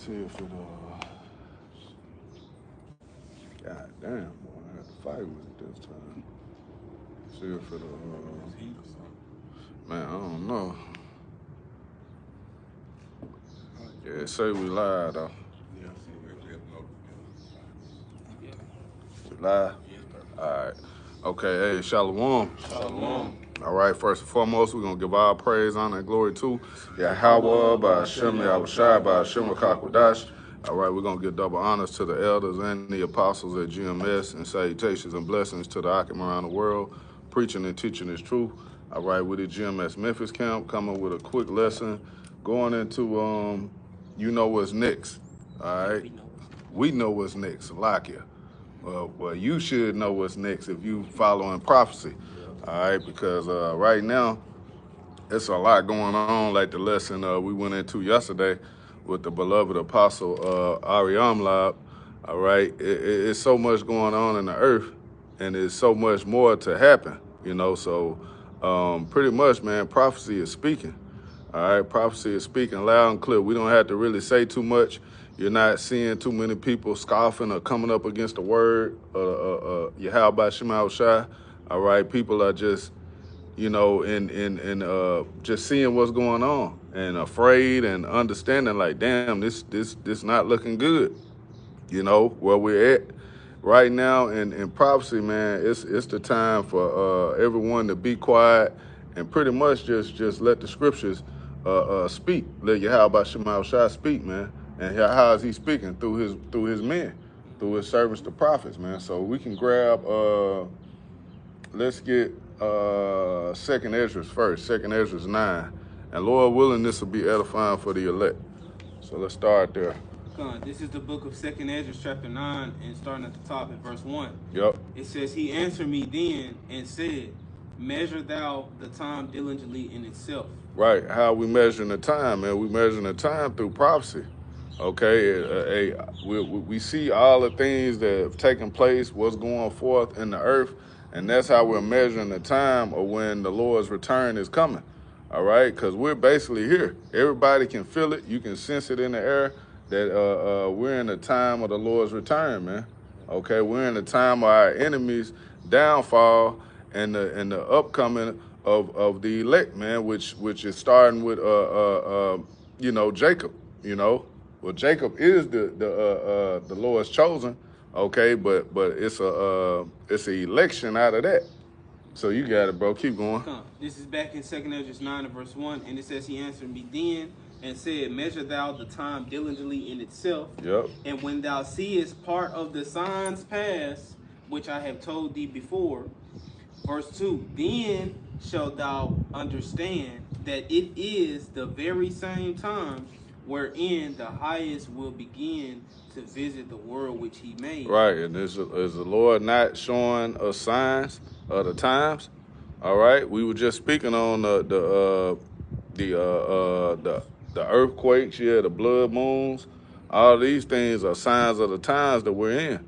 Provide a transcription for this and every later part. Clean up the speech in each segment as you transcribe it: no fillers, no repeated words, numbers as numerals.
See if it God damn, boy, I had to fight with it this time. See if it man, I don't know. Yeah, say we live though. We live? Alright. Okay, hey, Shalom. Shalom. All right, first and foremost, we're going to give all praise, honor, and glory to Yahweh, by Hashem, Yahushai, by Hashem, Kakwadash. All right, we're going to give double honors to the elders and the apostles at GMS, and salutations and blessings to the Akim around the world, preaching and teaching His truth. All right, with the GMS Memphis camp, coming with a quick lesson, going into, you know what's next. All right, we know what's next, Salakia. Well, you should know what's next if you following prophecy. All right, because right now, it's a lot going on, like the lesson we went into yesterday with the beloved apostle Ariam Lab. All right, it's so much going on in the earth, and there's so much more to happen, you know, so pretty much, man, prophecy is speaking. All right, prophecy is speaking loud and clear. We don't have to really say too much. You're not seeing too many people scoffing or coming up against the word, Yahweh Shema Shai. All right, people are just, you know, in just seeing what's going on and afraid and understanding like, damn, this not looking good. You know, where we're at right now in prophecy, man, it's the time for everyone to be quiet and pretty much just let the scriptures speak. Let Yahweh Shema Shai speak, man. And how is he speaking? Through his men, through his servants, the prophets, man. So we can grab let's get 2nd Ezra first, 2nd Ezra 9. And Lord willing, this will be edifying for the elect. So let's start there. This is the book of 2nd Ezra, chapter 9, and starting at the top at verse 1. Yep. It says, He answered me then and said, Measure thou the time diligently in itself. Right. How we measuring the time, man? We measuring the time through prophecy. Okay. We see all the things that have taken place, what's going forth in the earth, and that's how we're measuring the time of when the Lord's return is coming. All right, because we're basically here. Everybody can feel it. You can sense it in the air that we're in the time of the Lord's return, man. Okay, we're in the time of our enemies' downfall and the upcoming of the elect, man, which is starting with you know, Jacob. You know, well, Jacob is the Lord's chosen. Okay, but it's an election out of that. So you got it, bro. Keep going. This is back in 2nd Ezra 9 and verse 1, and it says, He answered me then and said, Measure thou the time diligently in itself. Yep. And when thou seest part of the signs pass, which I have told thee before, verse 2, then shalt thou understand that it is the very same time wherein the highest will begin to visit the world which he made. Right, and is the Lord not showing us signs of the times? All right, we were just speaking on the earthquakes, the blood moons. All these things are signs of the times that we're in.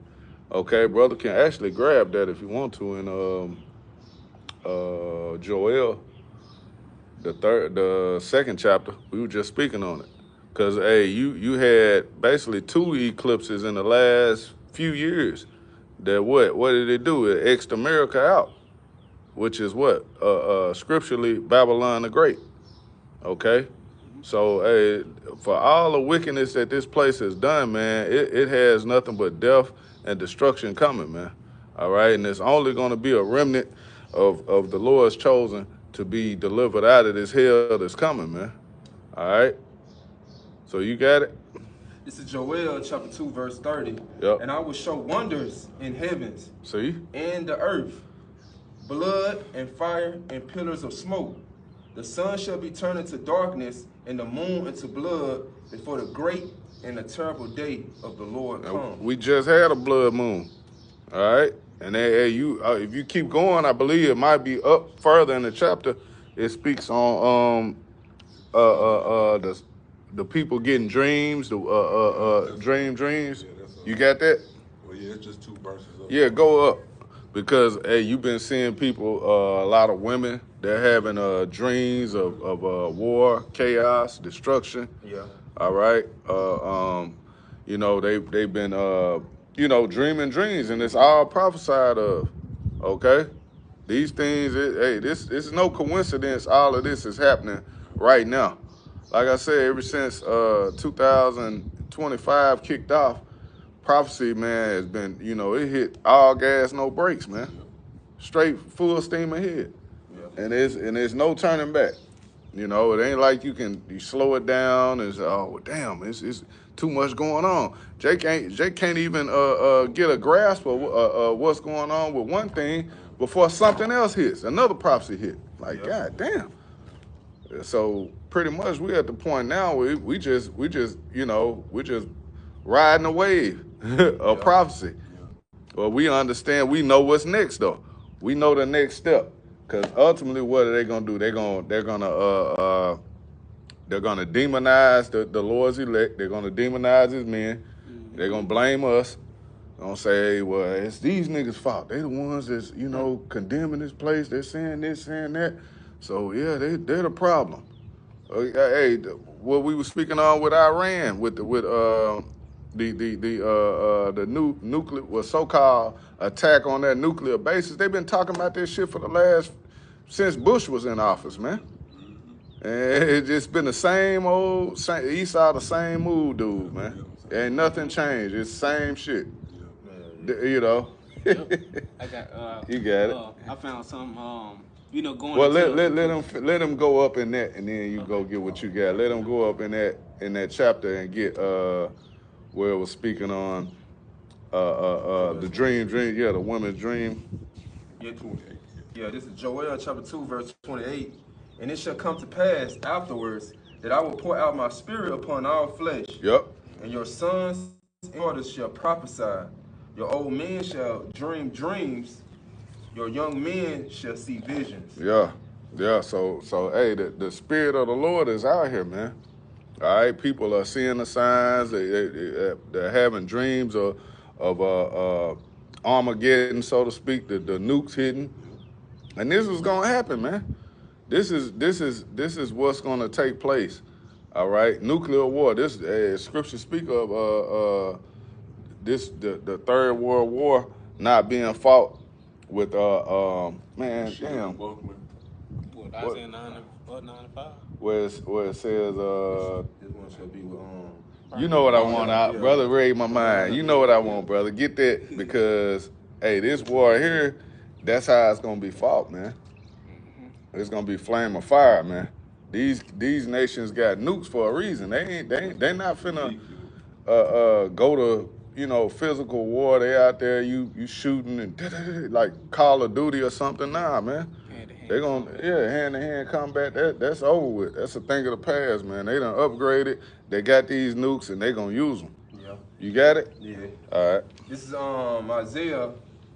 Okay, brother can actually grab that if you want to in Joel, the 2nd chapter. We were just speaking on it. Because, hey, you had basically 2 eclipses in the last few years that what did it do? It X'd America out, which is what? Scripturally, Babylon the Great. Okay? So, hey, for all the wickedness that this place has done, man, it has nothing but death and destruction coming, man. All right? And it's only going to be a remnant of the Lord's chosen to be delivered out of this hell that's coming, man. All right? So you got it? This is Joel chapter 2, verse 30. Yep. And I will show wonders in heavens See? and the earth, blood and fire and pillars of smoke. The sun shall be turned into darkness and the moon into blood before the great and the terrible day of the Lord come. We just had a blood moon. All right? And if you keep going, I believe it might be up further in the chapter. It speaks on the people getting dreams, dreams. You got that? Well, yeah, it's just 2 verses up. Yeah, go up. Because, hey, you've been seeing people, a lot of women, they're having dreams of war, chaos, destruction. Yeah. All right. You know, they've been you know, dreaming dreams, and it's all prophesied of. Okay? These things, hey, this is no coincidence. All of this is happening right now. Like I said, ever since 2025 kicked off, prophecy, man, has been, you know, it hit all gas, no brakes, man. Straight full steam ahead. Yeah. And there's no turning back. You know, it ain't like you slow it down and say, oh well, damn, it's too much going on. Jake can't even get a grasp of what's going on with one thing before something else hits, another prophecy hit. Like, Yeah. God damn. So pretty much we're at the point now where we just you know, we're just riding a wave of Yeah. prophecy. Well, we understand, we know what's next though. We know the next step. Because ultimately, what are they gonna do? They're gonna demonize the Lord's elect. They're gonna demonize his men. They're gonna blame us. They're gonna say, well, it's these niggas' fault. They the ones that's, you know, condemning this place. They're saying this, saying that. So yeah, they're the problem. Hey, what we were speaking on with Iran, with the new nuclear, well, so-called attack on that nuclear basis. They've been talking about this shit for the last, since Bush was in office, man. And it's just been the same old, Esau, the same mood, dude, man. Ain't nothing changed. It's the same shit. You know. I got. You got it. I found some. You know, going. Well, into let them go up in that, and then you go get what you got. Let them go up in that chapter and get where it was speaking on the dream, yeah, the woman's dream. Yeah, this is Joel chapter 2, verse 28. And it shall come to pass afterwards that I will pour out my spirit upon all flesh. Yep. And your sons and daughters shall prophesy. Your old men shall dream dreams. Your young men shall see visions. Yeah. So hey, the spirit of the Lord is out here, man. All right, people are seeing the signs. They're having dreams of Armageddon, so to speak. The nukes hitting, and this is gonna happen, man. This is what's gonna take place. All right, nuclear war. This scripture speak of the Third World War not being fought with man, damn. What, Isaiah 95? Where it says This one shall be with you know what I want out, yeah. brother. Read my mind. You know what I want, brother. Get that, because hey, this war here, that's how it's gonna be fought, man. It's gonna be flame of fire, man. These nations got nukes for a reason. They not finna go to, you know, physical war. They out there you shooting and like Call of Duty or something. Nah, man. They're gonna hand-to-hand combat. That's over with. That's a thing of the past, man. They done upgraded. They got these nukes and they gonna use them. Yeah. You got it? Yeah. All right. This is Isaiah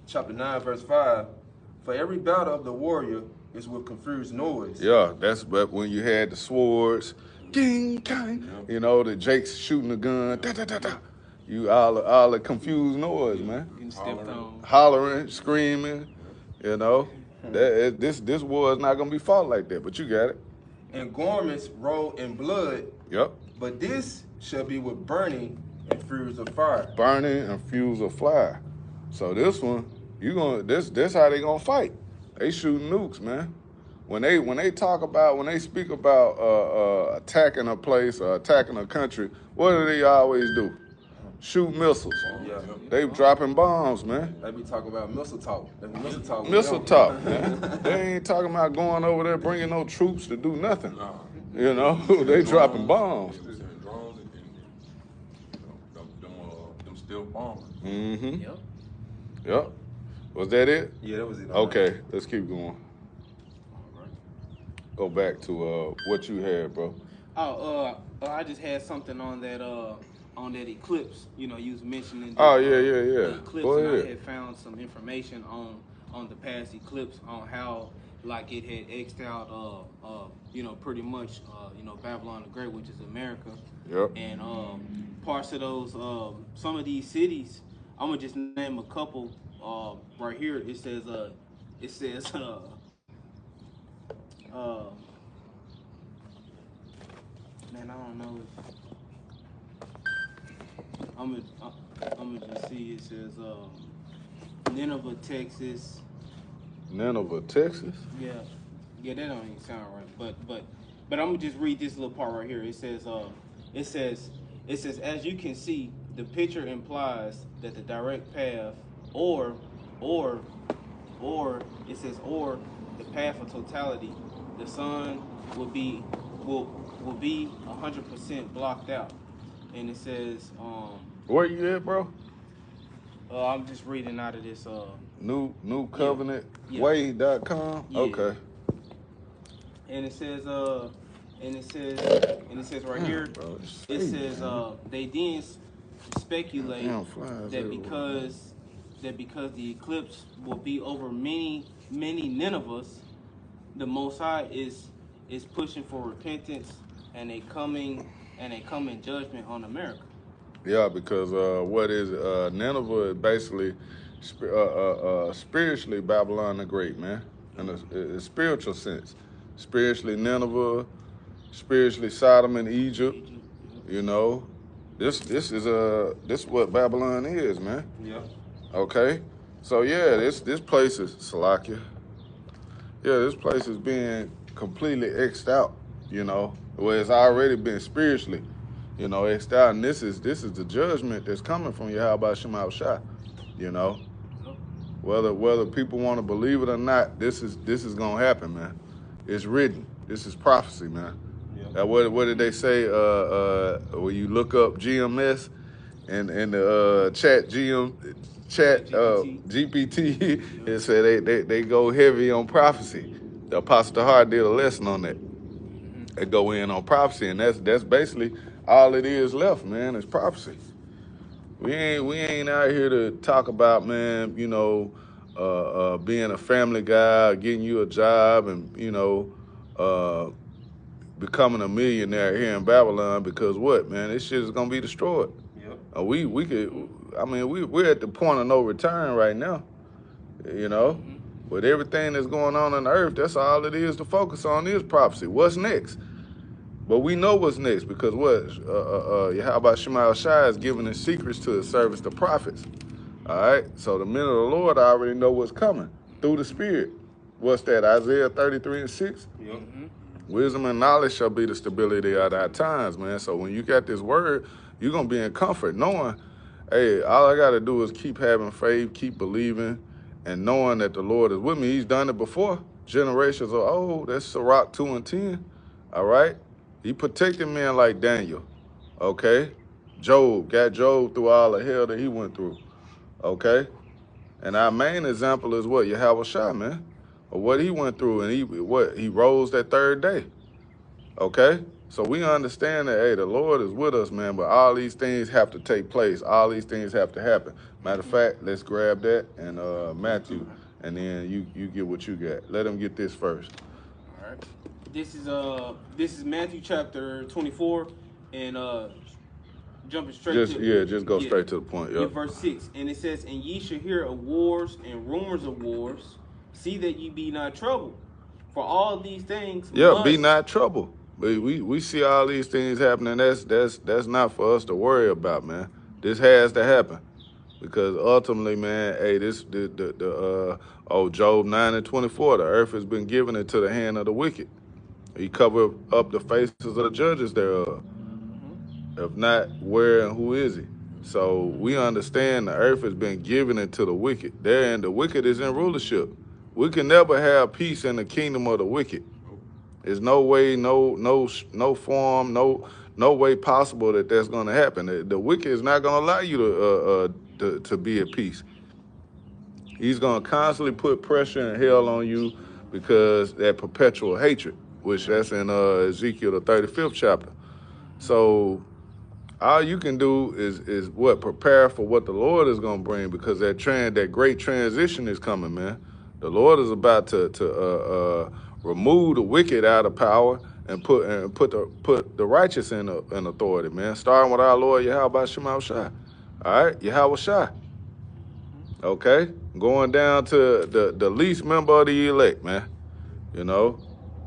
chapter 9, verse 5. For every battle of the warrior is with confused noise. Yeah, that's but when you had the swords, ding, ding, you know, the Jake's shooting the gun, da da da da. You all the confused noise, man. Getting stepped on. Hollering, screaming, you know. This war is not gonna be fought like that, but you got it. And garments rolled in blood. Yep. But this shall be with burning and furies of fire. Burning and fuels of fire. So this one, this how they gonna fight. They shooting nukes, man. When they speak about attacking a place or attacking a country, what do they always do? Shoot missiles. Yeah. They dropping bombs, man. They be talking about missile talk. That's missile talk. Missile talk, man. They ain't talking about going over there bringing no troops to do nothing. You know, they dropping bombs. Drones and them still bombers. Mm-hmm. Yep. Yep. Was that it? Yeah, that was it. Okay, let's keep going. Go back to what you had, bro. I just had something on that eclipse. You know, you was mentioning. Oh, yeah. The eclipse, Go and ahead. I had found some information on the past eclipse on how like it had X'd out you know, pretty much you know, Babylon the Great, which is America. Yep. And parts of those some of these cities, I'm gonna just name a couple right here. It says man, I don't know if I'm gonna just see. It says Nineveh, Texas. Nineveh, Texas. Yeah, that don't even sound right. But I'm gonna just read this little part right here. It says as you can see, the picture implies that the direct path, or it says the path of totality, the sun will be 100% blocked out, and it says Where you at, bro? I'm just reading out of this New Covenant Yeah. Way.com. Yeah. Okay. and it says right here, Bro, it's it fake, says man. they then speculate Damn flies that everywhere. because the eclipse will be over many Ninevehs, the Most High is pushing for repentance and a coming judgment on America. Yeah, because what is Nineveh is basically spiritually Babylon the Great, man, in a spiritual sense. Spiritually Nineveh, spiritually Sodom and Egypt. You know, this is what Babylon is, man. Yep. Okay, so yeah, this place is Salakia. Yeah, this place is being completely X'd out. You know, where it's already been spiritually, you know, X'd out, and this is the judgment that's coming from Yahweh Shema Shai. You know, whether people want to believe it or not, this is gonna happen, man. It's written. This is prophecy, man. Yep. What did they say? When you look up GMS and the chat GPT, it said they go heavy on prophecy. The Apostle Tahar did a lesson on that. They go in on prophecy, and that's basically all it is left, man. Is prophecy. We ain't out here to talk about, man, you know, being a family guy, getting you a job, and you know, becoming a millionaire here in Babylon. Because what, man, this shit is gonna be destroyed. Yep. We could, I mean, we're at the point of no return right now. You know, with everything that's going on the earth, that's all it is to focus on is prophecy. What's next? But we know what's next because what? Yahweh Shema Shai is giving his secrets to his servants, the prophets. All right? So the men of the Lord already know what's coming through the Spirit. What's that? Isaiah 33:6? Yep. Wisdom and knowledge shall be the stability of our times, man. So when you got this word, you're going to be in comfort knowing, hey, all I got to do is keep having faith, keep believing, and knowing that the Lord is with me. He's done it before. Generations are old. That's Sirach 2:10. All right? He protected men like Daniel, okay? Job, got Job through all the hell that he went through, okay? And our main example is what? Yahweh Shai, man, of what he went through, and he rose that third day, okay? So we understand that, hey, the Lord is with us, man, but all these things have to take place. All these things have to happen. Matter of fact, let's grab that and Matthew, and then you get what you got. Let him get this first. All right. This is Matthew chapter 24, and jumping straight Just go straight to the point. Yeah, verse 6, and it says, "And ye shall hear of wars and rumors of wars. See that ye be not troubled, for all these things." Be not troubled. But we see all these things happening. That's not for us to worry about, man. This has to happen because ultimately, man, hey, Job 9:24, the earth has been given into the hand of the wicked. He covered up the faces of the judges thereof. If not, where and who is he? So we understand the earth has been given into the wicked. There, and the wicked is in rulership. We can never have peace in the kingdom of the wicked. There's no way, no form, no way possible that that's going to happen. The wicked is not going to allow you to be at peace. He's going to constantly put pressure and hell on you because that perpetual hatred, which that's in Ezekiel the 35th chapter. So all you can do is what? Prepare for what the Lord is going to bring, because that great transition is coming, man. The Lord is about to remove the wicked out of power and put the righteous in authority, man. Starting with our Lord Yahweh Shema Shai. All right, Yahweh Shai. Okay, going down to the least member of the elect, man. You know,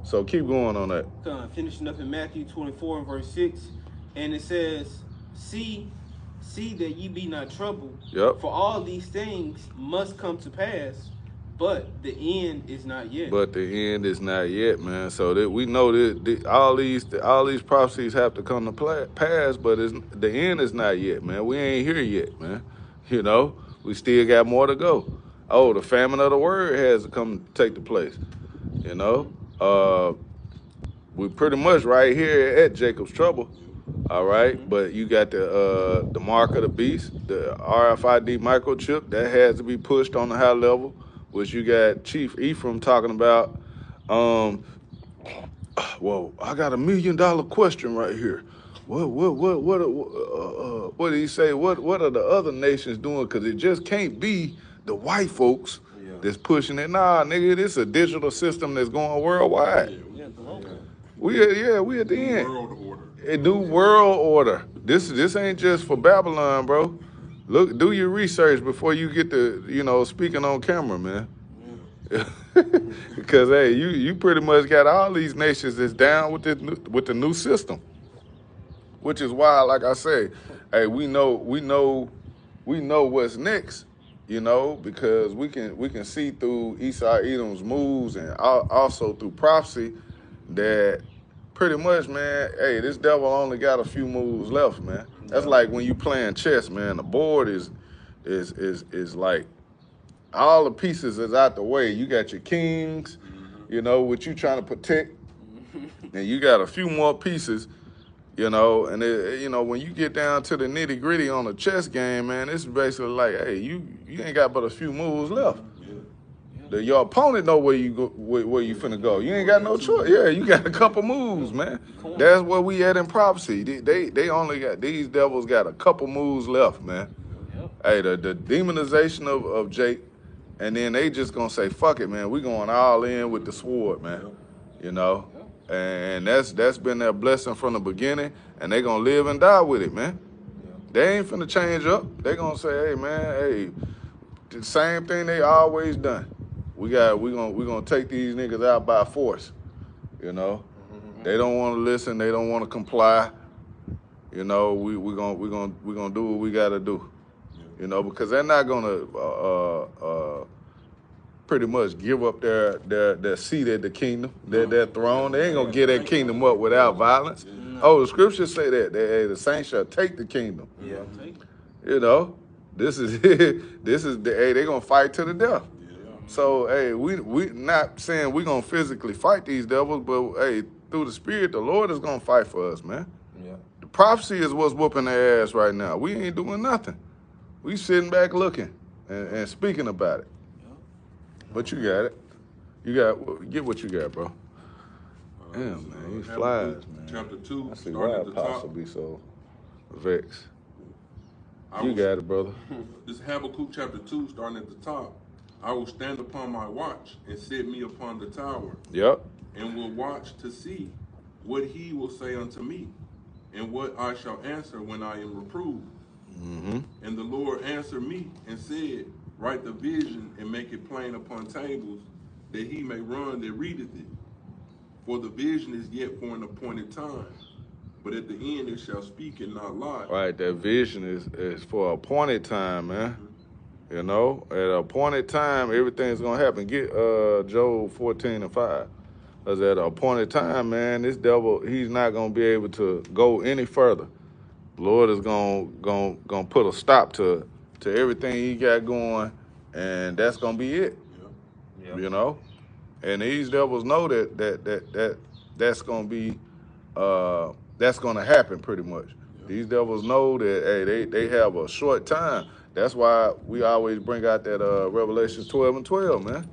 so keep going on that. Finishing up in Matthew 24 and verse 6, and it says, See see that ye be not troubled. Yep. For all these things must come to pass, but the end is not yet. But the end is not yet, man. So that we know that all these prophecies have to come to pass, but the end is not yet, man. We ain't here yet, man. You know, we still got more to go. Oh, the famine of the word has to come take the place. You know, we pretty much right here at Jacob's trouble. All right, but you got the mark of the beast, the RFID microchip that has to be pushed on the high level, which you got Chief Ephraim talking about. Well, I got $1 million question right here. What did he say? What are the other nations doing? Because it just can't be the white folks that's pushing it. Nah, nigga, this is a digital system that's going worldwide. We at the end. World order. A new world order. This ain't just for Babylon, bro. Look, do your research before you get to, speaking on camera, man. Because hey, you pretty much got all these nations that's down with the new system. Which is why, like I say, hey, we know what's next, because we can see through Esau Edom's moves and also through prophecy that pretty much, man, hey, this devil only got a few moves left, man. That's like when you playing chess, man. The board is like all the pieces is out the way. You got your kings, what you trying to protect, and you got a few more pieces. And when you get down to the nitty gritty on a chess game, man, it's basically like, hey, you ain't got but a few moves left. Your opponent know where you go, where you finna go. You ain't got no choice. Yeah, you got a couple moves, man. That's where we at in prophecy. They only got, these devils got a couple moves left, man. Hey, the demonization of Jake, and then they just gonna say, fuck it, man. We going all in with the sword, man. And that's been their blessing from the beginning, and they gonna live and die with it, man. They ain't finna change up. They gonna say, hey, man, the same thing they always done. We gonna take these niggas out by force. They don't want to listen. They don't want to comply. We gonna do what we gotta do. Because they're not gonna pretty much give up their seat at the kingdom, their throne. They ain't gonna give that kingdom up without violence. Oh, the scriptures say that the saints shall take the kingdom. This is they gonna fight to the death. So hey, we not saying we gonna physically fight these devils, but hey, through the Spirit, the Lord is gonna fight for us, man. The prophecy is what's whooping their ass right now. We ain't doing nothing. We sitting back looking and speaking about it. But you got it. Get what you got, bro. Damn, man, these flies, man. Chapter 2, I see starting why at the top. Apostle be so vexed. You got it, brother. This Habakkuk chapter 2, starting at the top. I will stand upon my watch and set me upon the tower. Yep. And will watch to see what he will say unto me, and what I shall answer when I am reproved. Mm-hmm. And the Lord answered me and said, write the vision and make it plain upon tables, that he may run that readeth it. For the vision is yet for an appointed time, but at the end it shall speak and not lie. Right, that vision is for an appointed time, man. At an appointed time, everything's gonna happen. Get Job 14:5. Because at an appointed time, man, this devil, he's not gonna be able to go any further. The Lord is gonna put a stop to everything he got going, and that's gonna be it. And these devils know that's gonna be that's gonna happen pretty much. These devils know that hey, they have a short time. That's why we always bring out that Revelation 12:12, man.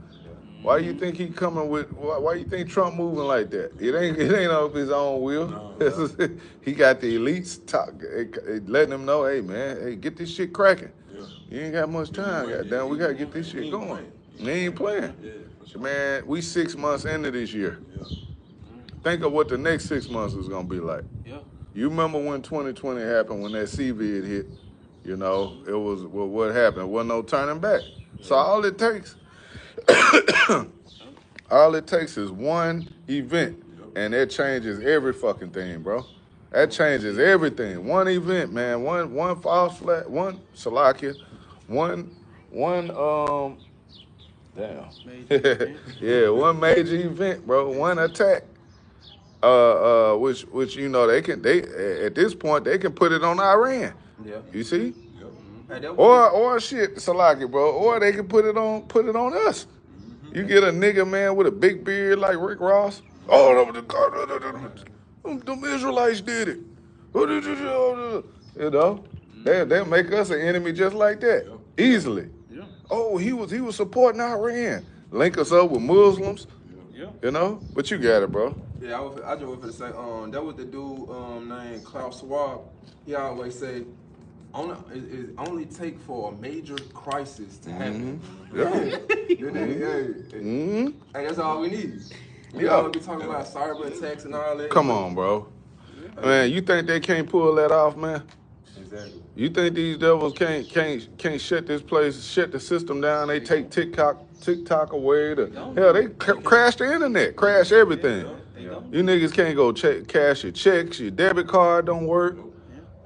Why you think he coming with? Why you think Trump moving like that? It ain't of his own will. No. He got the elites letting them know, hey man, hey, get this shit cracking. You ain't got much time. Goddamn, we gotta get this shit going. He ain't playing. Man, we 6 months into this year. Think of what the next 6 months is gonna be like. You remember when 2020 happened, when that COVID hit? It was what happened. There wasn't no turning back. So all it takes is one event, and that changes every fucking thing, bro. That changes everything. One event, man. One false flag. One Salakia. One damn. Major event. Yeah, one major event, bro. One attack. Which you know they at this point they can put it on Iran. Yeah. You see? Hey, that was- Or shit, Salaki, bro. Or they can put it on us. You get a nigga, man, with a big beard like Rick Ross. Oh, them Israelites did it. You know, they'll make us an enemy just like that, easily. Yeah. Oh, he was supporting Iran. Link us up with Muslims. Yeah. You know, but you got it, bro. Yeah, I just want to say, that was the dude named Klaus Schwab. He always say, it only take for a major crisis to happen. Yeah. Hey, that's all we need. We Yeah. always be talking about cyber attacks and all that. Come on, bro. Man, you think they can't pull that off, man? Exactly. You think these devils can't shut this place, shut the system down? They take TikTok away. Hell, they crash the internet, crash everything. They don't. You niggas can't go cash your checks, your debit card don't work.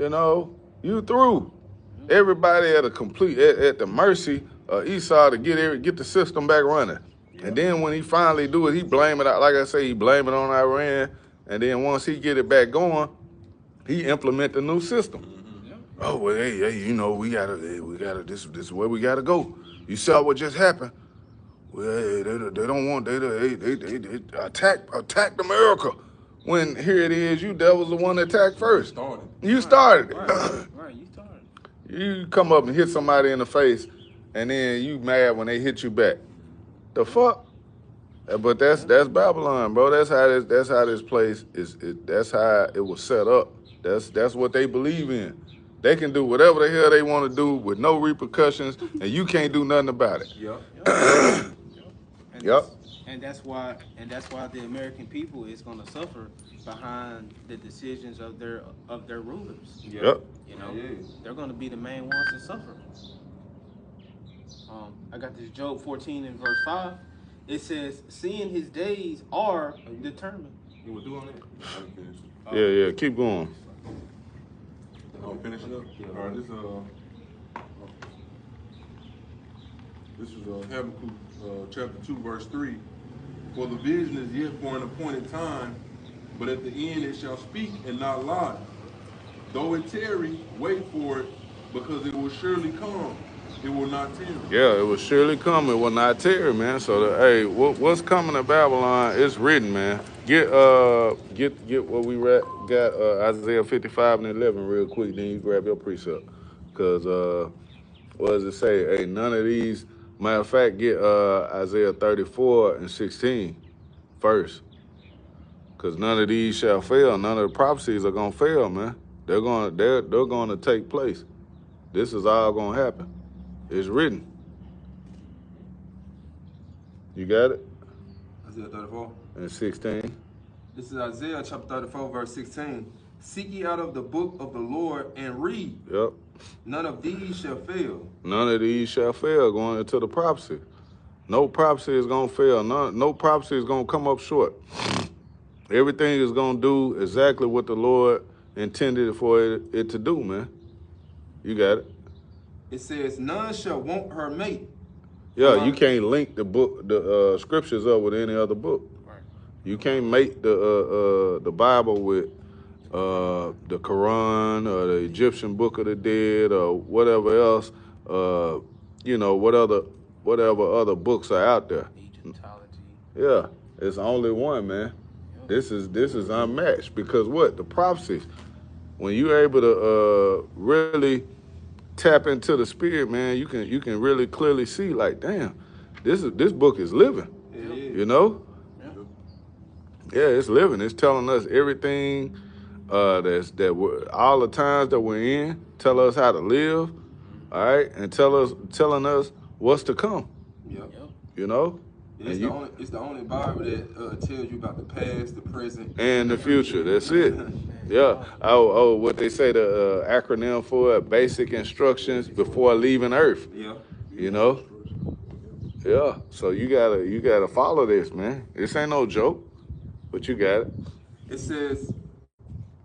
You know, you through. Everybody at the mercy of Esau to get the system back running. And then when he finally do it, he blame it out. Like I say, he blame it on Iran. And then once he get it back going, he implement the new system. Oh well, hey, you know we gotta. This is where we gotta go. You saw what just happened. Well, hey, they don't want. They attacked America. When here it is, you devils the one that attacked first. You started it. Right, you started. You come up and hit somebody in the face, and then you mad when they hit you back. The fuck? But that's Babylon, bro. That's how this place is. That's how it was set up. That's what they believe in. They can do whatever the hell they want to do with no repercussions, and you can't do nothing about it. Yep. Yep. And that's why the American people is going to suffer behind the decisions of their rulers. Yep. You know, Yeah. they're going to be the main ones to suffer. I got this Job 14 and verse 5. It says, "Seeing his days are determined." You will do on that? Yeah. Keep going. I'm finishing up. All right, this is Habakkuk chapter 2, verse 3. For the vision is yet for an appointed time, but at the end it shall speak and not lie. Though it tarry, wait for it, because it will surely come. It will not tarry. Yeah, it will surely come. It will not tarry, man. So, hey, what's coming to Babylon? It's written, man. Get what we got Isaiah 55 and 11 real quick. Then you grab your precept, cause what does it say? Hey, none of these. Matter of fact, get Isaiah 34 and 16 first, cause none of these shall fail. None of the prophecies are gonna fail, man. They're gonna take place. This is all gonna happen. It's written. You got it? Isaiah 34. And 16. This is Isaiah chapter 34, verse 16. Seek ye out of the book of the Lord and read. Yep. None of these shall fail. None of these shall fail going into the prophecy. No prophecy is going to fail. No prophecy is going to come up short. Everything is going to do exactly what the Lord intended for it to do, man. You got it. It says, none shall want her mate. Yeah, you can't link the scriptures up with any other book. Right. You can't make the Bible with the Quran or the Egyptian Book of the Dead or whatever else. Whatever other books are out there. Egyptology. Yeah, it's only one, man. This is unmatched because what? The prophecies. When you're able to really tap into the spirit, man, you can really clearly see, like, damn, this book is living. Yeah. You know? Yeah, it's living. It's telling us everything all the times that we're in, tell us how to live, all right, and telling us what's to come. Yep. You know? It's the only Bible that tells you about the past, the present, And the future. That's it. Yeah. What they say the acronym for it, basic instructions before leaving Earth. Yeah. You know? Yeah. So you gotta follow this, man. This ain't no joke, but you got it. It says,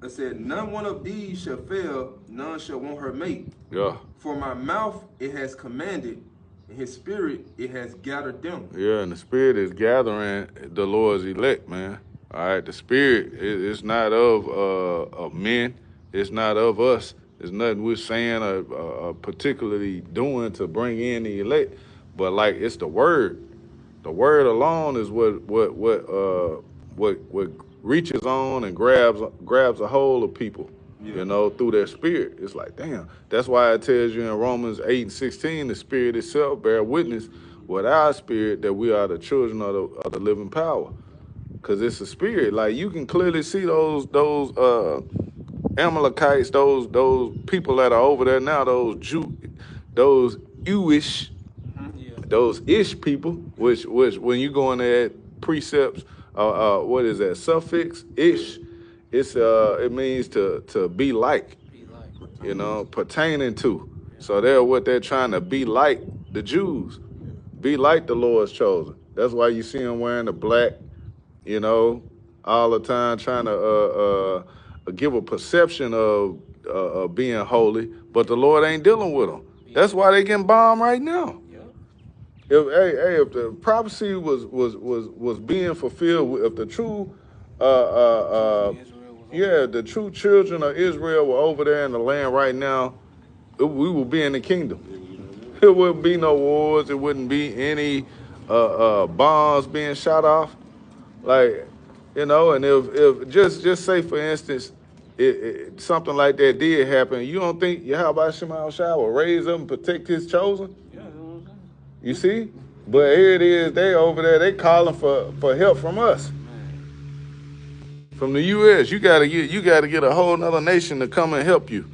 It said, none one of these shall fail, none shall want her mate. Yeah. For my mouth it has commanded, and his spirit it has gathered them. Yeah, and the Spirit is gathering the Lord's elect, man. All right, the Spirit it's not of men. It's not of us. It's nothing we're saying or particularly doing to bring in the elect, but like it's the Word. The Word alone is what reaches on and grabs a hold of people. Yeah. You know, through their spirit. It's like, damn. That's why it tells you in Romans 8:16, the Spirit itself bear witness with our spirit that we are the children of the living power. Because it's a spirit. Like, you can clearly see those Amalekites, those people that are over there now, those Jewish, Yeah. those ish people, which when you go in there at precepts, what is that, suffix, ish, it means to be like, Be like. you know, pertaining to. So they're what they're trying to be like the Jews, be like the Lord's chosen. That's why you see them wearing the black, you know, all the time, trying to give a perception of being holy, but the Lord ain't dealing with them. That's why they getting bombed right now. Yeah. If the prophecy was being fulfilled, if the true the true children of Israel were over there in the land right now, we will be in the kingdom. There wouldn't be no wars. It wouldn't be any bombs being shot off. Like, you know, and if just say for instance, something like that did happen, you don't think Yahweh Shema Shai will raise up and protect his chosen? Yeah, that's what I'm saying. You see? But here it is, they over there, they calling for help from us. From the US. You gotta get a whole nother nation to come and help you.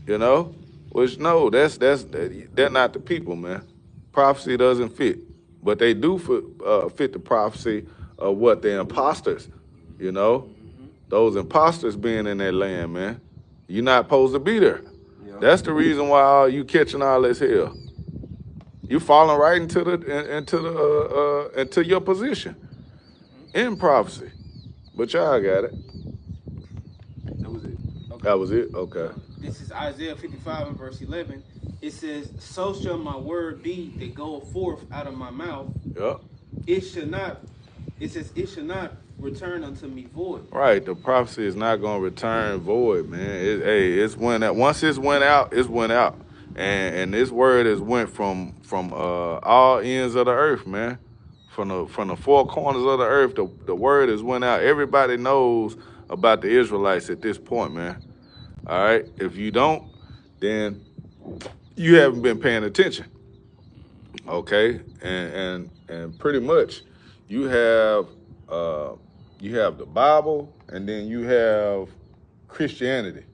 You know? Which no, they're not the people, man. Prophecy doesn't fit. But they do fit the prophecy of what the imposters, you know? Those imposters being in that land, man. You're not supposed to be there. Yeah. That's the reason why you catching all this hell. You falling right into your position in prophecy. But y'all got it. That was it. Okay. That was it? Okay. This is Isaiah 55 and verse 11. It says, so shall my word be that goeth forth out of my mouth. Yep. It shall not return unto me void. Right. The prophecy is not going to return void, man. It's went out. Once it's went out, it's went out. And this word has went from all ends of the earth, man. From the four corners of the earth, the word has went out. Everybody knows about the Israelites at this point, man. All right. If you don't, then you haven't been paying attention. Okay. And pretty much you have the Bible, and then you have Christianity.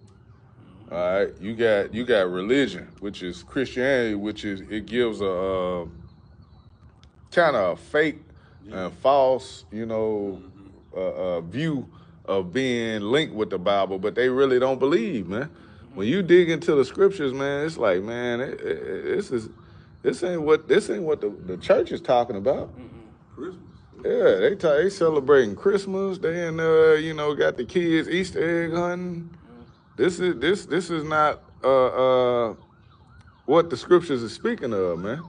All right. You got religion, which is Christianity, it gives a kind of fake and false, you know, view of being linked with the Bible, but they really don't believe, man. When you dig into the scriptures, man, it's like, man, this ain't what the church is talking about. Christmas. Yeah, they celebrating Christmas. They got the kids Easter egg hunting. This is not what the scriptures are speaking of, man.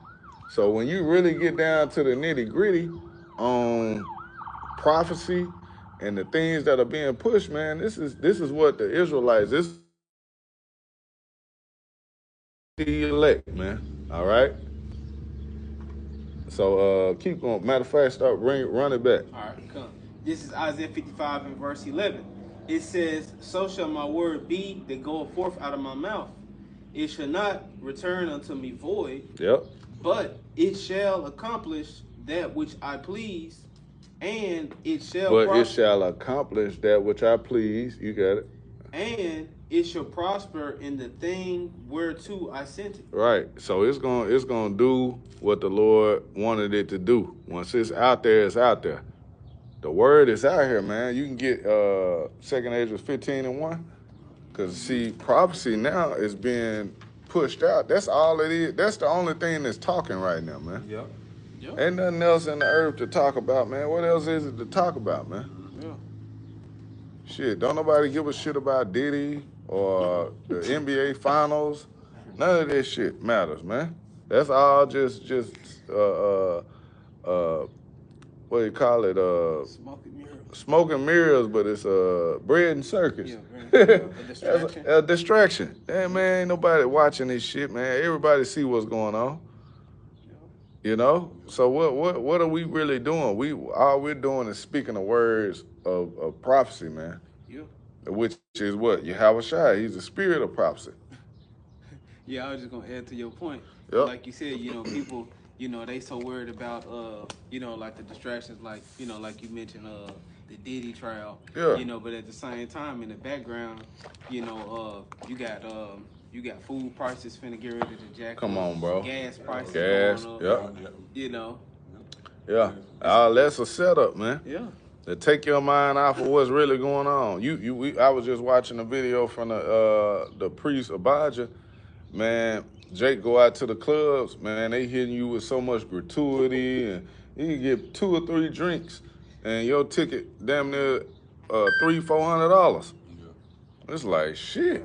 So when you really get down to the nitty gritty on prophecy and the things that are being pushed, man, this is what the Israelites, this is the elect, man. All right. So keep going. Matter of fact, run it back. All right, come. This is Isaiah 55 and verse 11. It says, so shall my word be that goeth forth out of my mouth. It shall not return unto me void, Yep. but it shall accomplish that which I please, and it shall But it shall accomplish that which I please. You got it. and it shall prosper in the thing whereto I sent it. Right. So it's gonna do what the Lord wanted it to do. Once it's out there, it's out there. The word is out here, man. You can get 2nd Ezra 15 and 1. Because, see, prophecy now is being pushed out. That's all it is. That's the only thing that's talking right now, man. Yep. Yep. Ain't nothing else in the earth to talk about, man. What else is it to talk about, man? Yeah. Shit, don't nobody give a shit about Diddy or the NBA Finals. None of this shit matters, man. That's all just what do you call it? Smoking mirrors. Smoke and mirrors, but it's bread and circus. Yeah, a distraction. That's a distraction. Damn, man, ain't nobody watching this shit, man. Everybody see what's going on. You know? So what are we really doing? All we're doing is speaking the words of prophecy, man. Yeah. Which is what? Yahweh Shai. He's the spirit of prophecy. Yeah, I was just gonna add to your point. Yep. Like you said, people, they so worried about like the distractions, like like you mentioned, the Diddy trial. Yeah. But at the same time, in the background, you got food prices finna get ready to jack up. Come on, bro. Gas prices going up. Yep. Yeah. All that's a setup, man. Yeah. To take your mind off of what's really going on. I was just watching a video from the priest Abijah. Man, Jake go out to the clubs, man, they hitting you with so much gratuity, and you can get 2 or 3 drinks, and your ticket damn near $300-400. It's like shit.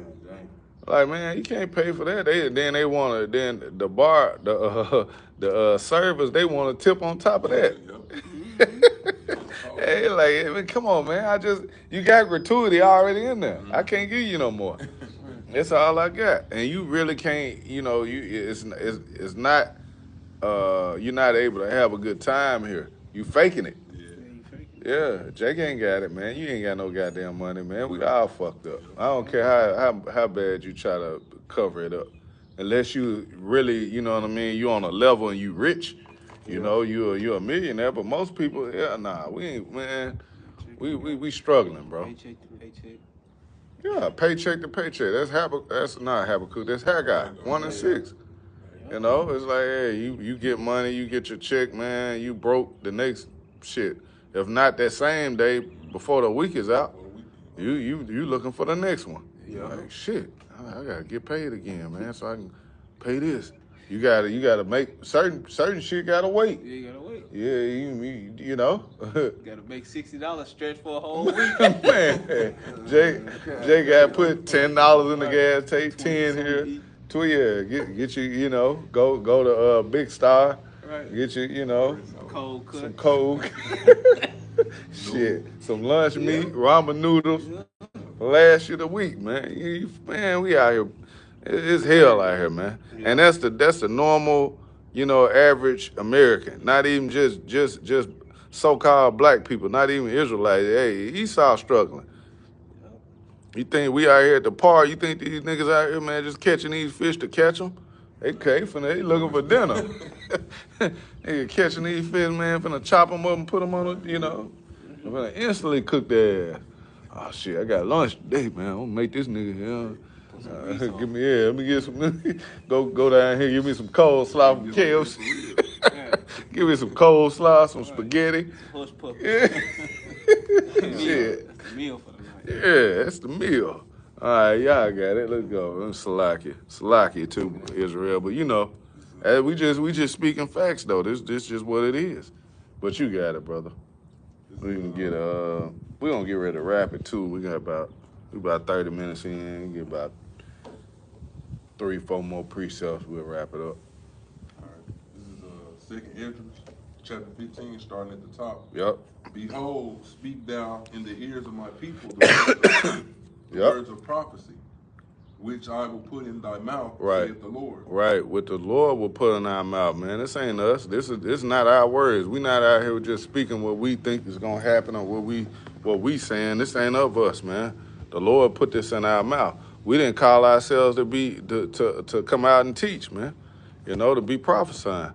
Like, man, you can't pay for that. Then the bar, the servers, they want to tip on top of that. Hey, like, come on, man. You got gratuity already in there. I can't give you no more. That's all I got, and you really can't. It's not. You're not able to have a good time here. You faking it. Yeah, Jake ain't got it, man. You ain't got no goddamn money, man. We all fucked up. I don't care how bad you try to cover it up, unless you really, you know what I mean. You on a level and you rich. You're a millionaire. But most people, we ain't, man. We struggling, bro. Paycheck to paycheck. Yeah, paycheck to paycheck. That's not Habakkuk. That's Haggai 1 and 6. It's like, hey, you get money, you get your check, man. You broke the next shit. If not that same day before the week is out, you looking for the next one. Yeah. Like shit, I gotta get paid again, man, so I can pay this. You gotta make certain shit gotta wait. Yeah, you gotta wait. Yeah, you know. Gotta make $60 stretch for a whole week. Man, Jay got to put $10 in the gas, take 10 here. Get you, go to Big Star. Right. Get you, Cold cut. some Coke. Shit, some lunch meat, ramen noodles. Last year of the week, man. Man, we out here. It's hell out here, man. And that's the normal, average American. Not even just so-called black people, not even Israelites. Hey, Esau struggling. You think we out here at the park? You think these niggas out here, man, just catching these fish to catch them? They looking for dinner. They catching these fish, man, finna chop them up and put them on finna instantly cook their ass. Oh shit, I got lunch today, man. I'm gonna make this nigga, let me get some, go down here, give me some coleslaw from KFC. Give me some coleslaw, some spaghetti. Hush puppy. Yeah. Shit. That's the meal for the night. Yeah, that's the meal. All right, y'all got it. Let's go. I'm Salakia too, Israel. But we just speaking facts though. This just what it is. But you got it, brother. We gonna get ready to wrap it too. We about 30 minutes in. Get about 3-4 more precepts. We'll wrap it up. All right. This is 2nd Esdras, chapter 15, starting at the top. Yep. Behold, speak thou in the ears of my people the words of prophecy, which I will put in thy mouth, saith the Lord. Right, what the Lord will put in our mouth, man. This ain't us. This is not our words. We not out here just speaking what we think is gonna happen or what we saying. This ain't of us, man. The Lord put this in our mouth. We didn't call ourselves to come out and teach, man. To be prophesying.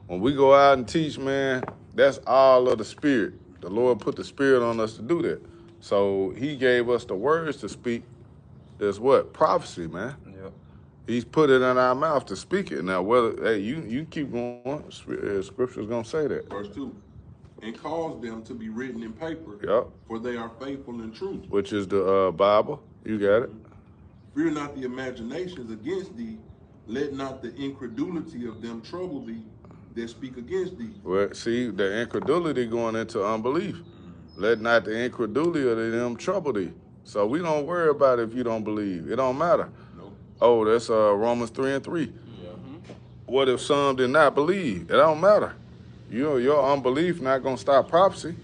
When we go out and teach, man, that's all of the Spirit. The Lord put the Spirit on us to do that. So He gave us the words to speak. There's what? Prophecy, man. Yep. He's put it in our mouth to speak it. Now, you keep going. Scripture's gonna say that. Verse 2. And cause them to be written in paper, for they are faithful and true. Which is the Bible. You got it. Fear not the imaginations against thee. Let not the incredulity of them trouble thee that speak against thee. Well, see, the incredulity going into unbelief. Let not the incredulity of them trouble thee. So we don't worry about it if you don't believe. It don't matter. No. Oh, that's Romans 3:3. What if some did not believe? It don't matter. Your unbelief not gonna stop prophecy.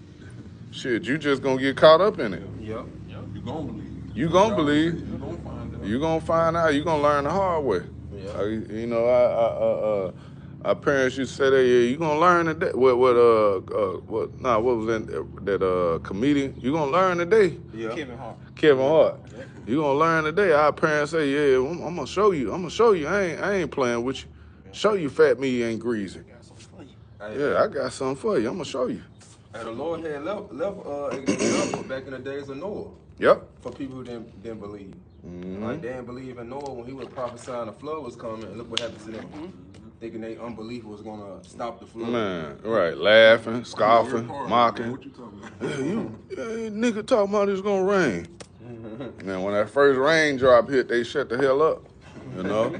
Shit, you just gonna get caught up in it. Yep. You gonna believe. You gonna believe. You gonna find out. You gonna find out. You gonna learn the hard way. Yeah. You know, our parents used to say that. Yeah, you gonna learn today. What was that comedian? You gonna learn today. Yeah. Kevin Hart. You gonna learn today. Our parents say, yeah, I'm gonna show you. I'm gonna show you. I ain't playing with you. Show you fat meat ain't greasy. Hey, Yeah, I got something for you. I'm gonna show you. And the Lord had left example back in the days of Noah Yep. for people who didn't believe. Mm-hmm. Like they didn't believe in Noah when he was prophesying the flood was coming, and look what happened to them. Thinking they unbelief was gonna stop the flood. Man, right. Laughing, scoffing, What mocking. you talking about? Hey, nigga talking about it's gonna rain. Man, when that first raindrop hit, they shut the hell up. You know?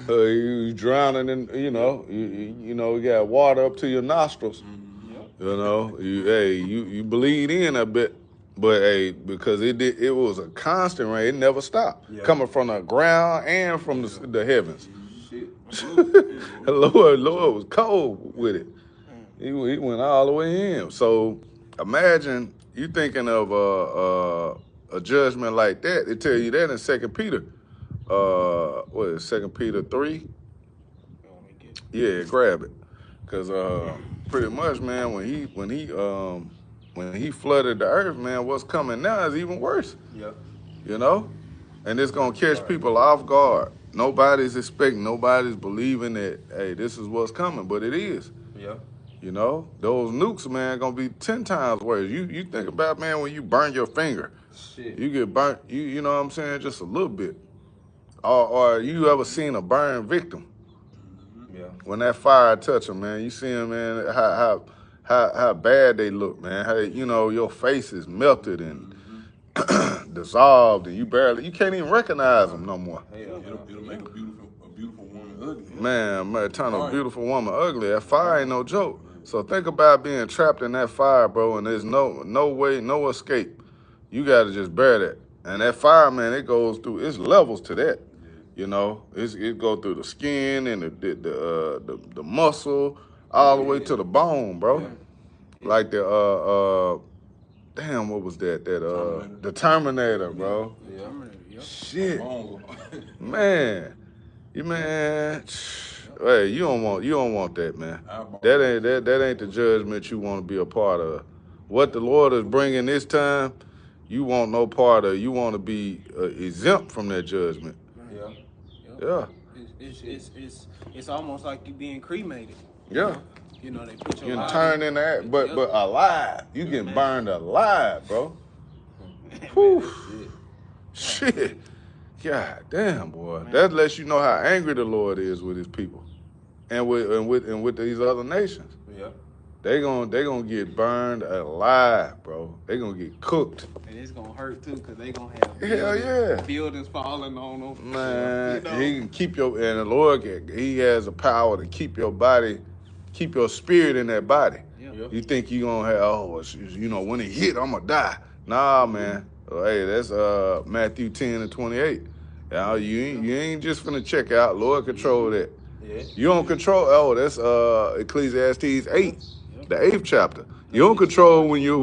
You drowning in, you know, you know, you got water up to your nostrils. You know, you bleed in a bit, but hey, because it was a constant rain, it never stopped. Yeah. Coming from the ground and from the heavens. Shit. Lord was cold with it. He went all the way in. So imagine you thinking of a judgment like that. They tell you that in 2 Peter. What is 2 Peter 3? Yeah, grab it. Cause pretty much, man, when he flooded the earth, man, what's coming now is even worse. Yeah. You know? And it's gonna catch people off guard. Nobody's expecting, nobody's believing that, hey, this is what's coming, but it is. Yeah. You know? Those nukes, man, gonna be 10 times worse. You think about, man, when you burn your finger, Shit. you get burnt, you know what I'm saying, just a little bit. Or you ever seen a burned victim? Yeah. When that fire touch them, man, you see them, man, how bad they look, man. How you know your face is melted and dissolved, and you can't even recognize them no more. Hell. It'll make a beautiful woman ugly. Man, turn a beautiful woman ugly. That fire ain't no joke. So think about being trapped in that fire, bro, and there's no way, no escape. You got to just bear that. And that fire, man, it goes through. It's levels to that. You know, it go through the skin and the muscle all the way to the bone, bro. Like damn, what was that? The Terminator, bro. Yeah. Shit, Oh, man, hey, you don't want that, man. That ain't the judgment you want to be a part of. What the Lord is bringing this time, you want no part of. You want to be exempt from that judgment. Yeah. Yeah, It's almost like you being cremated. yeah. You know, they put You your getting body- turned in that, but alive. You getting burned alive, bro. Whew. Shit. God damn, boy. That lets you know how angry the Lord is with his people. And with these other nations. Yeah. They gonna get burned alive, bro. They gonna get cooked. And it's gonna hurt too, cause they gonna have Hell yeah. buildings falling on them. Man, You know? he can keep and the Lord, he has the power to keep your body, keep your spirit in that body. Yeah. You think you gonna have, you know, when it hit, I'm gonna die. Nah, man. Hey, that's Matthew 10:28. You ain't just finna check out. Lord control that. Yeah. You don't control. That's Ecclesiastes 8, the 8th chapter. You don't control when you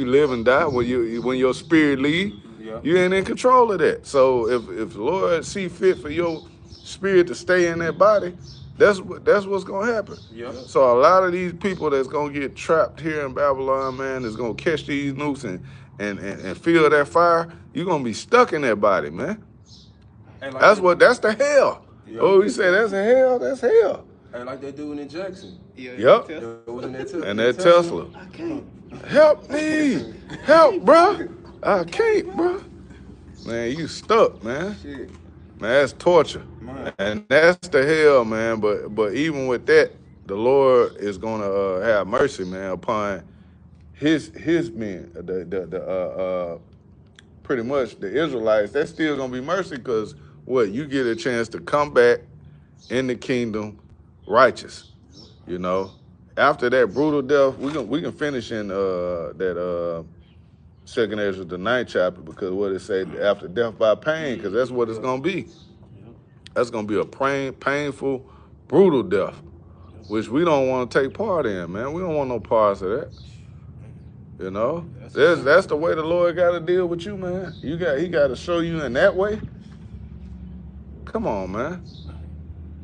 live and die. When your spirit leave, Yeah. you ain't in control of that. So if the Lord see fit for your spirit to stay in that body, that's what's gonna happen. Yeah. So a lot of these people that's gonna get trapped here in Babylon, man, is gonna catch these nukes and feel that fire. You're gonna be stuck in that body, man. And like That's the hell. Yeah. Oh, you say that's a hell? That's hell. And like they do in Jackson. Yeah. Yep. It was in that Tesla. And that Tesla. I can't. Help me. Help, bro. I can't, bro. Man, you stuck, man. Shit. Man, that's torture. Man. And that's the hell, man. But even with that, the Lord is gonna have mercy, man, upon his men. Pretty much the Israelites. That's still gonna be mercy because what, you get a chance to come back in the kingdom righteous, you know, after that brutal death, we can finish in that Second Ezra, the 9th chapter, because what it said after death by pain, because that's what it's gonna be. That's gonna be a painful, brutal death, which we don't want to take part in, man. We don't want no parts of that. You know, that's the way the Lord got to deal with you, man. He got to show you in that way. Come on, man.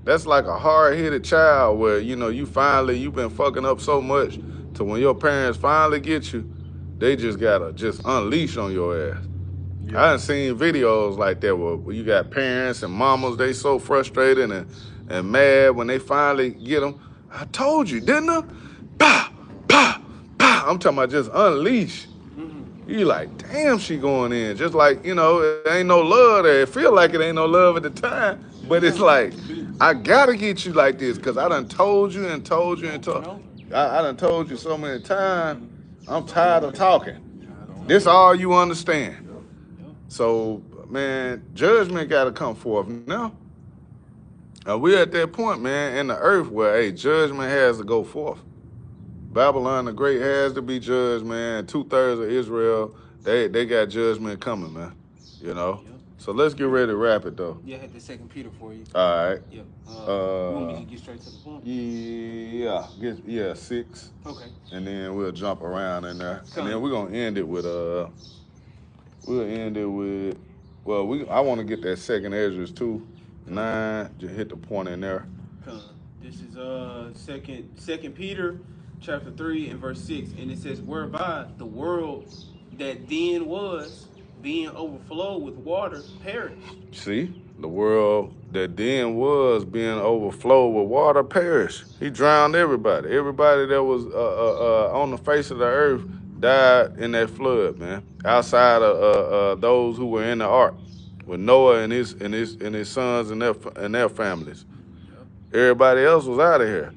That's like a hard-headed child where, you know, you've been fucking up so much to when your parents finally get you, they just gotta unleash on your ass. Yeah. I done seen videos like that where you got parents and mamas, they so frustrated and mad when they finally get them. I told you, didn't I? Bah, bah, bah. I'm talking about just unleash. You like, damn, she going in. Just like, you know, it ain't no love there. It feel like it ain't no love at the time, but it's like, I gotta get you like this because I done told you and told you and told. I done told you so many times. I'm tired of talking. This all you understand. So, man, judgment got to come forth now. We're at that point, man, in the earth where, hey, judgment has to go forth. Babylon the Great has to be judged, man. 2/3 of Israel, they got judgment coming, man. You know? So let's get ready to wrap it, though. Yeah, I had the 2 Peter for you. All right. Yeah. You want me to get straight to the point? Yeah, 6. Okay. And then we'll jump around in there. And then we're going to end it with, I want to get that 2nd Ezra 2:9, just hit the point in there. This is Second Peter chapter 3 and verse 6, and it says, whereby the world that then was, being overflowed with water, perished. See, the world that then was being overflowed with water perished. He drowned everybody. Everybody that was on the face of the earth died in that flood, man. Outside of those who were in the ark, with Noah and his sons and their families. Yep. Everybody else was out of here.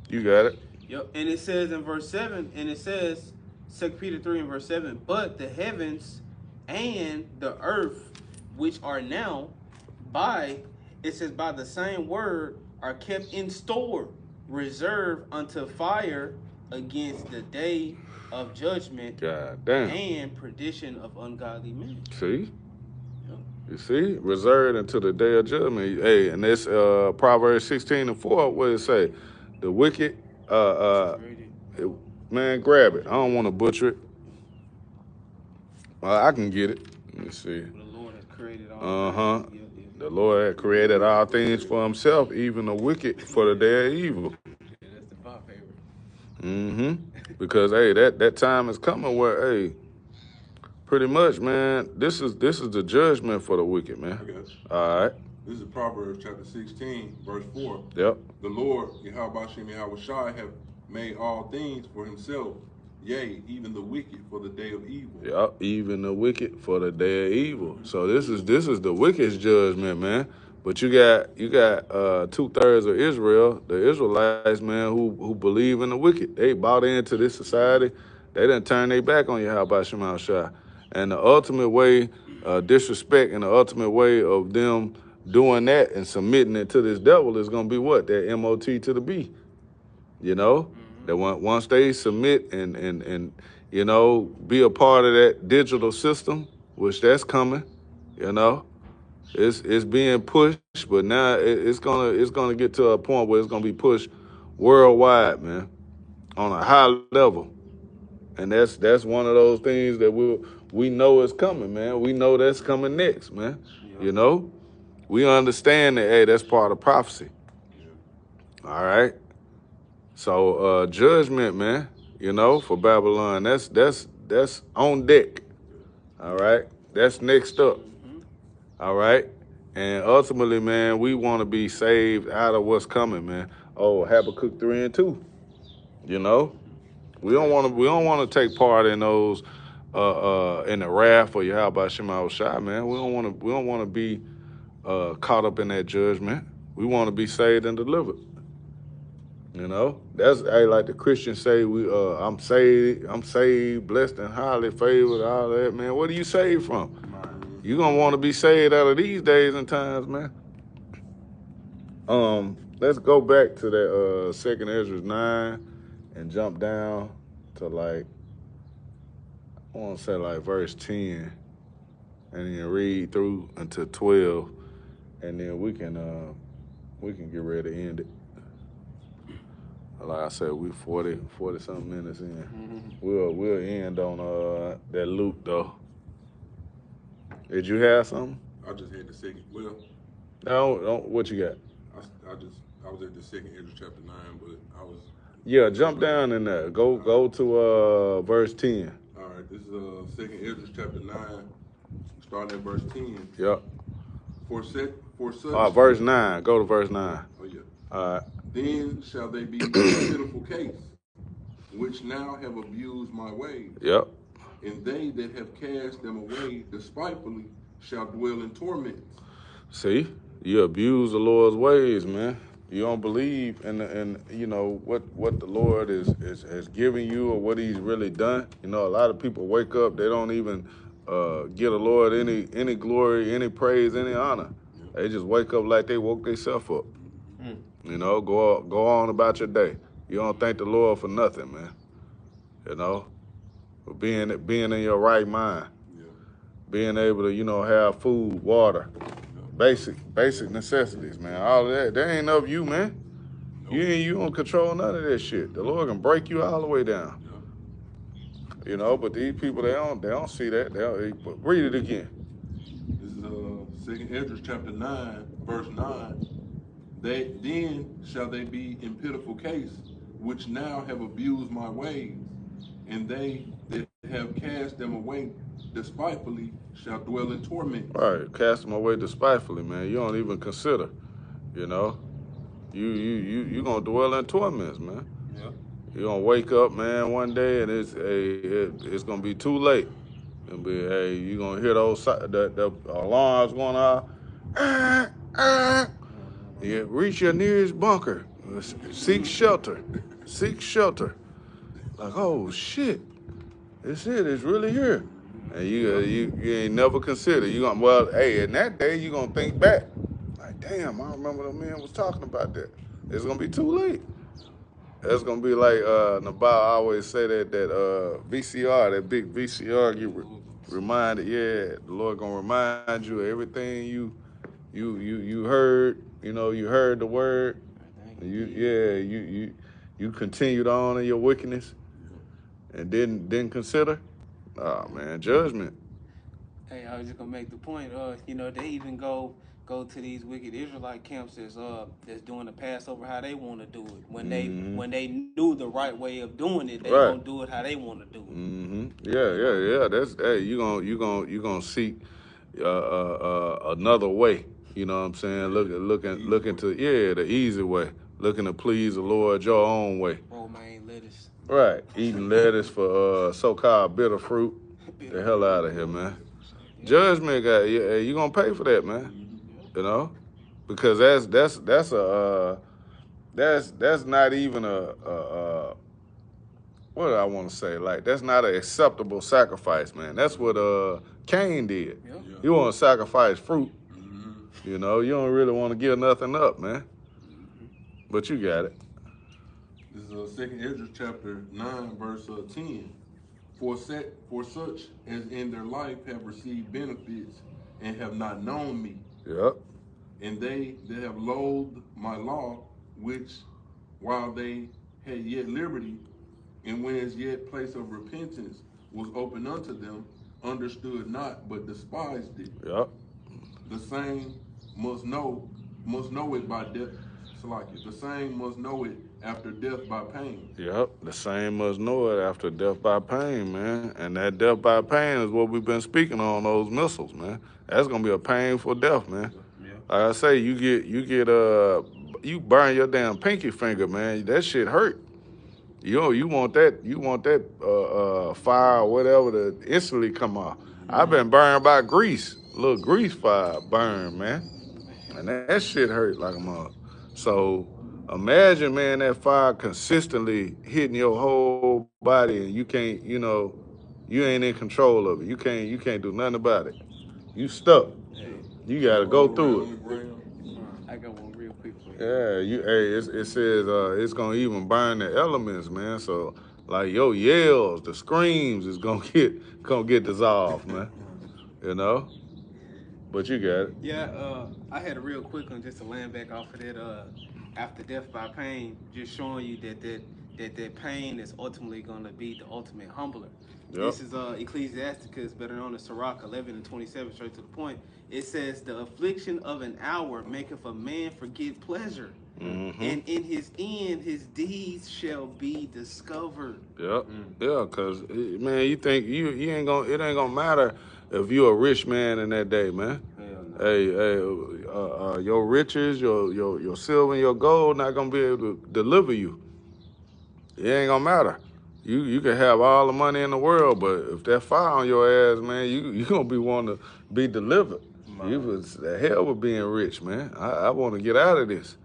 You got it. Yep. And it says in verse 7, and it says 2 Peter 3 and verse 7, but the heavens and the earth, which are now by the same word, are kept in store, reserved unto fire against the day of judgment. God damn. And perdition of ungodly men. See? Yep. You see? Reserved until the day of judgment. Hey, and this Proverbs 16:4, what it say? The wicked, man, grab it. I don't want to butcher it. I can get it. Let me see. The Lord has created all things. The Lord had created all things for himself, even the wicked for the day of evil. Yeah, that's the pop favorite. Because, hey, that time is coming where, hey, pretty much, man, this is the judgment for the wicked, man. I got you. All right. This is Proverbs chapter 16, verse 4. Yep. The Lord, Yahweh Shem Yahweh Shai, have made all things for himself, yea, even the wicked for the day of evil. Yep, even the wicked for the day of evil. So this is the wicked's judgment, man. But you got 2/3 of Israel, the Israelites, man, who believe in the wicked. They bought into this society. They didn't turn their back on Yahweh Shem Yahweh Shai. And the ultimate way, disrespect, and the ultimate way of them doing that and submitting it to this devil is gonna be what? That MOT to the B. You know? That once they submit and you know, be a part of that digital system, which that's coming, you know, it's being pushed, but now it's gonna get to a point where it's gonna be pushed worldwide, man, on a high level, and that's one of those things that we know is coming, man. We know that's coming next, man. Yeah. You know, we understand that, hey, that's part of prophecy. Yeah. All right. So judgment, man, you know, for Babylon, that's on deck. All right. That's next up. All right. And ultimately, man, we want to be saved out of what's coming, man. Oh, Habakkuk 3 and 2. You know, we don't want to take part in those in the wrath of Yahweh Shem Yahweh Shai, man. We don't want to be caught up in that judgment. We want to be saved and delivered. You know, that's like the Christians say. I'm saved, blessed and highly favored. All that, man. What are you saved from? You gonna want to be saved out of these days and times, man. Let's go back to that 2nd Ezra 9 and jump down to like, I want to say like verse 10, and then read through until 12, and then we can get ready to end it. Like I said, we 40 something minutes in. We'll end on that Luke though. Did you have something? I just had the second. Well, No, what you got? I was at the second Ezra chapter 9, but I was. Yeah, jump down in there. Go to verse 10. All right, this is second Ezra chapter 9, starting at verse 10. Yep. For such. Verse 9. Go to verse 9. Oh yeah. All right. Then shall they be in a pitiful case, which now have abused my ways. Yep. And they that have cast them away despitefully shall dwell in torments. See, you abuse the Lord's ways, man. You don't believe in you know what the Lord is giving you or what He's really done. You know, a lot of people wake up, they don't even give the Lord any glory, any praise, any honor. They just wake up like they woke themselves up. You know, go on about your day. You don't thank the Lord for nothing, man. You know, for being in your right mind, being able to, you know, have food, water, basic necessities, man. All of that ain't of you, man. You don't control none of that shit. The Lord can break you all the way down. You know, but these people they don't see that. Read it again. This is second Ezra chapter 9, verse 9. Then shall they be in pitiful case, which now have abused my ways, and they that have cast them away despitefully shall dwell in torment. All right, cast them away despitefully, man. You don't even consider, you know. You gonna dwell in torments, man. Yeah. You're gonna wake up, man, one day and it's gonna be too late. It'll be, hey, you gonna hear the alarms going off. Yeah, reach your nearest bunker. Seek shelter. Seek shelter. Like, oh shit, it's really here. And you ain't never consider. Hey, in that day you gonna think back. Like, damn, I remember the man was talking about that. It's gonna be too late. It's gonna be like Nabal always say that VCR, that big VCR, you reminded, the Lord gonna remind you of everything you heard. You know, you heard the word. You continued on in your wickedness and didn't consider. Oh man, judgment. Hey, I was just gonna make the point. You know, they even go to these wicked Israelite camps that's doing the Passover how they want to do it. When they knew the right way of doing it, they gonna do it how they want to do it. Yeah. That's you gonna seek another way. You know what I'm saying? Looking to the easy way. Looking to please the Lord your own way. Romaine lettuce. Right, eating lettuce for so-called bitter fruit. The hell out of here, man. Judgment, guy, you gonna pay for that, man. You know, because that's not even what do I want to say? Like, that's not an acceptable sacrifice, man. That's what Cain did. Yeah. You want to sacrifice fruit. You know, you don't really want to give nothing up, man. But you got it. This is second Ezra chapter 9, verse 10. For such as in their life have received benefits and have not known me. Yep. And they that have loathed my law, which while they had yet liberty, and when as yet place of repentance was open unto them, understood not, but despised it. Yep. The same must know it by death. The same must know it after death by pain. Yep, the same must know it after death by pain, man. And that death by pain is what we've been speaking on those missiles, man. That's gonna be a painful death, man. Yeah. Like I say, you burn your damn pinky finger, man. That shit hurt. You want that fire or whatever to instantly come off. I've been burned by grease, little grease fire burn, man. And that shit hurt like a mother. So imagine, man, that fire consistently hitting your whole body and you can't, you ain't in control of it. You can't do nothing about it. You stuck. You gotta go through it. I got one real quick for you. Yeah, it says it's gonna even burn the elements, man. So like your yells, the screams is gonna get dissolved, man. You know? But you got it. Yeah, I had a real quick one just to land back off of that after death by pain, just showing you that pain is ultimately gonna be the ultimate humbler. Yep. This is Ecclesiasticus, better known as Sirach 11:27, straight to the point. It says, "The affliction of an hour maketh a man forget pleasure, and in his end his deeds shall be discovered." Yep. Yeah, cause man, you think you ain't gonna it ain't gonna matter if you're a rich man in that day, man. Hell no. Hey, your riches, your silver and your gold not gonna be able to deliver you. It ain't gonna matter. You can have all the money in the world, but if that fire on your ass, man, you gonna be wanting to be delivered. You was the hell with being rich, man. I want to get out of this.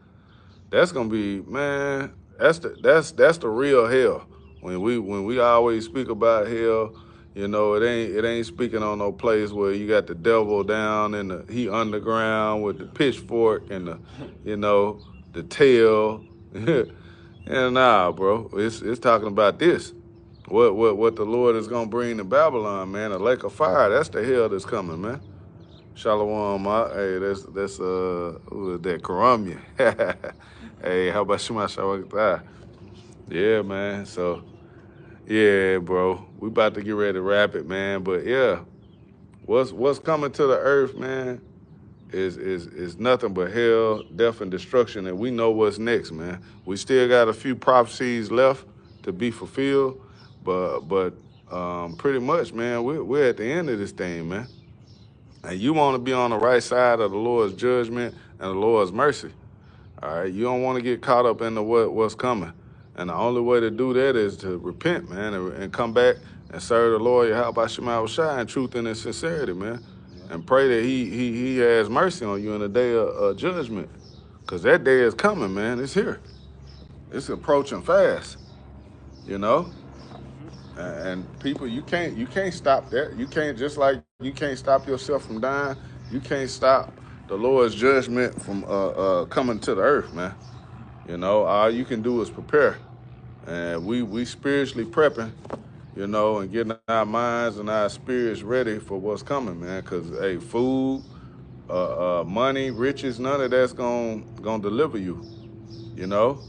That's gonna be, man. That's the real hell. When we always speak about hell, you know, it ain't speaking on no place where you got the devil down and he underground with the pitchfork and the, you know, the tail. And nah, bro, it's talking about this. What the Lord is gonna bring to Babylon, man, a lake of fire. That's the hell that's coming, man. Shalom, hey, that's who is that? Karamya. Hey, how about Shema Shawakta? Yeah, man. So, yeah, bro, we about to get ready to wrap it, man. But yeah, what's coming to the earth, man, is nothing but hell, death, and destruction, and we know what's next, man. We still got a few prophecies left to be fulfilled, but pretty much, man, we're at the end of this thing, man. And you want to be on the right side of the Lord's judgment and the Lord's mercy. All right, you don't want to get caught up in what's coming. And the only way to do that is to repent, man, and come back and serve the Lord, Yahweh Shema Shai, in truth and in sincerity, man. And pray that he has mercy on you in the day of judgment. Because that day is coming, man. It's here. It's approaching fast, you know? And people, you can't stop that. You can't, just like you can't stop yourself from dying, you can't stop the Lord's judgment from coming to the earth, man. You know, all you can do is prepare. And we spiritually prepping, you know, and getting our minds and our spirits ready for what's coming, man. Because, hey, food, money, riches, none of that's gonna deliver you, you know.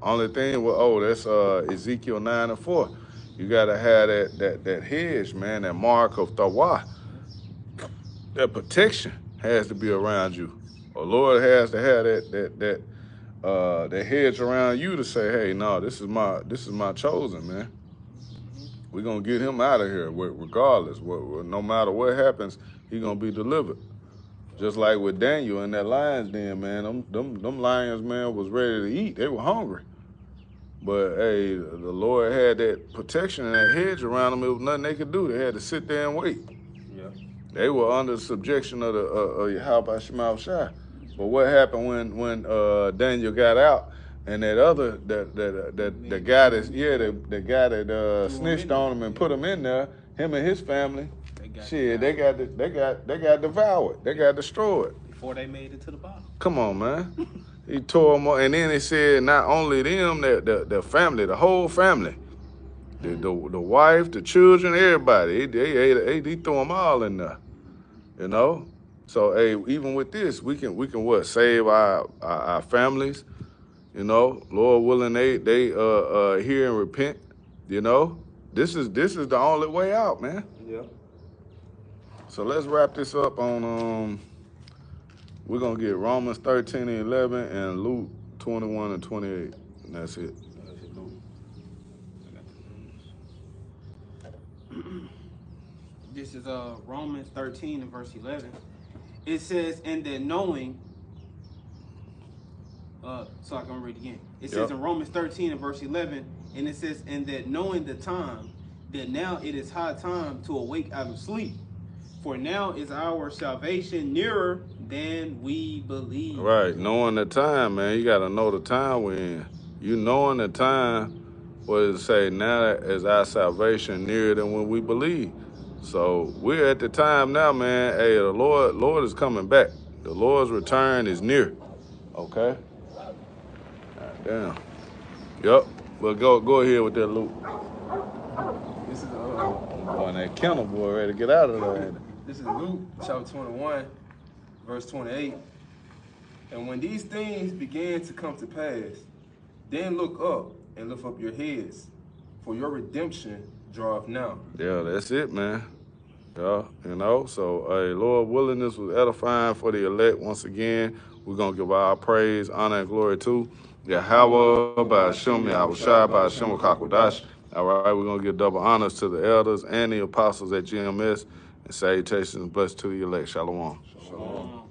Only thing, that's Ezekiel 9:4. You gotta have that hedge, man, that mark of Tawah. That protection has to be around you. The Lord has to have that hedge around you to say, hey, no, this is my chosen, man. We're gonna get him out of here, regardless. No matter what happens, he gonna be delivered. Just like with Daniel in that lion's den, man. Them lions, man, was ready to eat. They were hungry. But, hey, the Lord had that protection and that hedge around them. It was nothing they could do. They had to sit there and wait. Yeah. They were under the subjection of the Yahweh Shema Shai. But what happened when Daniel got out and that other, the guy that snitched on him and put him in there, him and his family, they got devoured. They got destroyed. Before they made it to the bottom. Come on, man. He tore them up, and then he said not only them, the family, the whole family, the wife, the children, everybody. He threw them all in there, you know. So, hey, even with this, we can what, save our families, you know. Lord willing, they hear and repent, you know. This is the only way out, man. Yeah. So let's wrap this up on we're going to get Romans 13 and 11 and Luke 21 and 28. And that's it. This is Romans 13 and verse 11. It says, and that knowing, so I can read again. It says in Romans 13 and verse 11, and it says, and that knowing the time, that now it is high time to awake out of sleep. For now is our salvation nearer than we believe. Right, knowing the time, man. You got to know the time we're in. You knowing the time, what does it say? Now is our salvation nearer than when we believe. So we're at the time now, man. Hey, the Lord is coming back. The Lord's return is near. Okay. Damn. Yep. Well, go ahead with that, Luke. This is Boy, that kennel boy ready to get out of there. This is Luke chapter 21, verse 28. And when these things began to come to pass, then look up and lift up your heads, for your redemption draweth now. Yeah, that's it, man. Yeah, you know, so Lord willing, this was edifying for the elect. Once again, we're going to give our praise, honor, and glory to Yahweh, by Hashem, Yahushua, by Hashem, Kakodash. All right, we're going to give double honors to the elders and the apostles at GMS, and salutations and blessed to the elect. Shalom. Shalom.